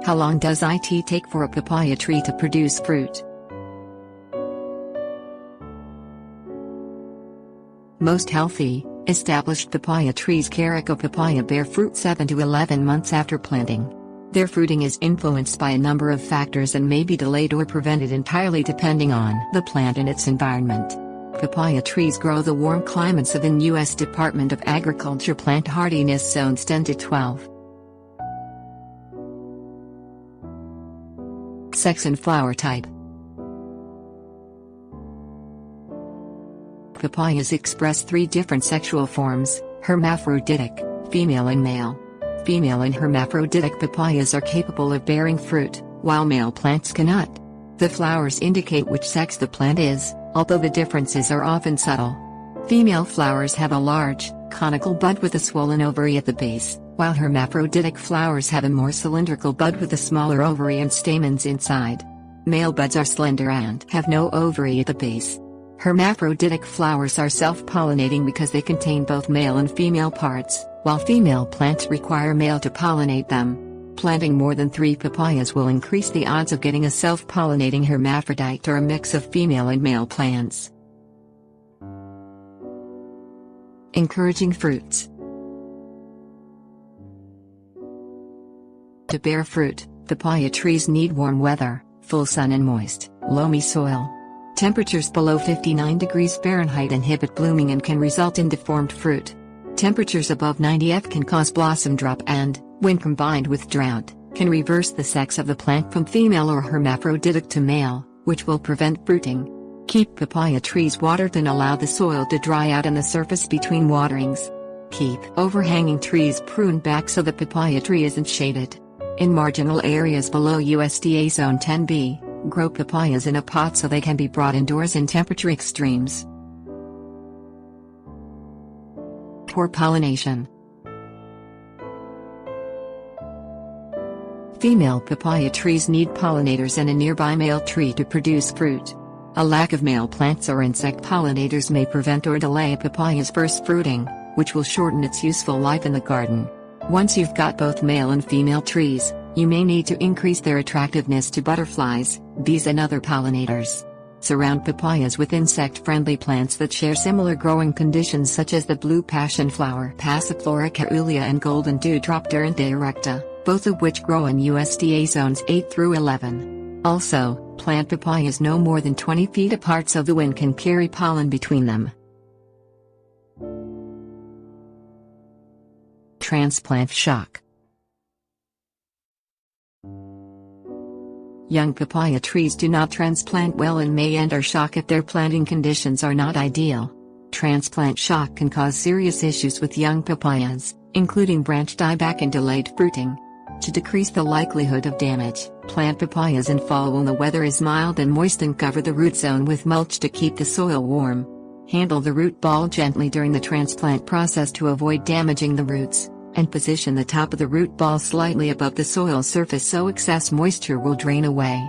How long does it take for a papaya tree to produce fruit? Most healthy, established papaya trees Carica papaya bear fruit 7 to 11 months after planting. Their fruiting is influenced by a number of factors and may be delayed or prevented entirely depending on the plant and its environment. Papaya trees grow the warm climates of in U.S. Department of Agriculture plant hardiness zones 10 to 12. Sex and flower type. Papayas express 3 different sexual forms: hermaphroditic, female and male. Female and hermaphroditic papayas are capable of bearing fruit, while male plants cannot. The flowers indicate which sex the plant is, although the differences are often subtle. Female flowers have a large, conical bud with a swollen ovary at the base, while hermaphroditic flowers have a more cylindrical bud with a smaller ovary and stamens inside. Male buds are slender and have no ovary at the base. Hermaphroditic flowers are self-pollinating because they contain both male and female parts, while female plants require male to pollinate them. Planting more than 3 papayas will increase the odds of getting a self-pollinating hermaphrodite or a mix of female and male plants. Encouraging fruits. To bear fruit, papaya trees need warm weather, full sun and moist, loamy soil. Temperatures below 59 degrees Fahrenheit inhibit blooming and can result in deformed fruit. Temperatures above 90 F can cause blossom drop and, when combined with drought, can reverse the sex of the plant from female or hermaphroditic to male, which will prevent fruiting. Keep papaya trees watered and allow the soil to dry out and the surface between waterings. Keep overhanging trees pruned back so the papaya tree isn't shaded. In marginal areas below USDA Zone 10B, grow papayas in a pot so they can be brought indoors in temperature extremes. Poor pollination. Female papaya trees need pollinators and a nearby male tree to produce fruit. A lack of male plants or insect pollinators may prevent or delay a papaya's first fruiting, which will shorten its useful life in the garden. Once you've got both male and female trees, you may need to increase their attractiveness to butterflies, bees and other pollinators. Surround papayas with insect-friendly plants that share similar growing conditions such as the blue passion flower Passiflora caerulea and golden dewdrop Duranta erecta, both of which grow in USDA zones 8 through 11. Also, plant papayas no more than 20 feet apart so the wind can carry pollen between them. Transplant shock. Young papaya trees do not transplant well in May and are shocked if their planting conditions are not ideal. Transplant shock can cause serious issues with young papayas, including branch dieback and delayed fruiting. To decrease the likelihood of damage, plant papayas in fall when the weather is mild and moist and cover the root zone with mulch to keep the soil warm. Handle the root ball gently during the transplant process to avoid damaging the roots, and position the top of the root ball slightly above the soil surface so excess moisture will drain away.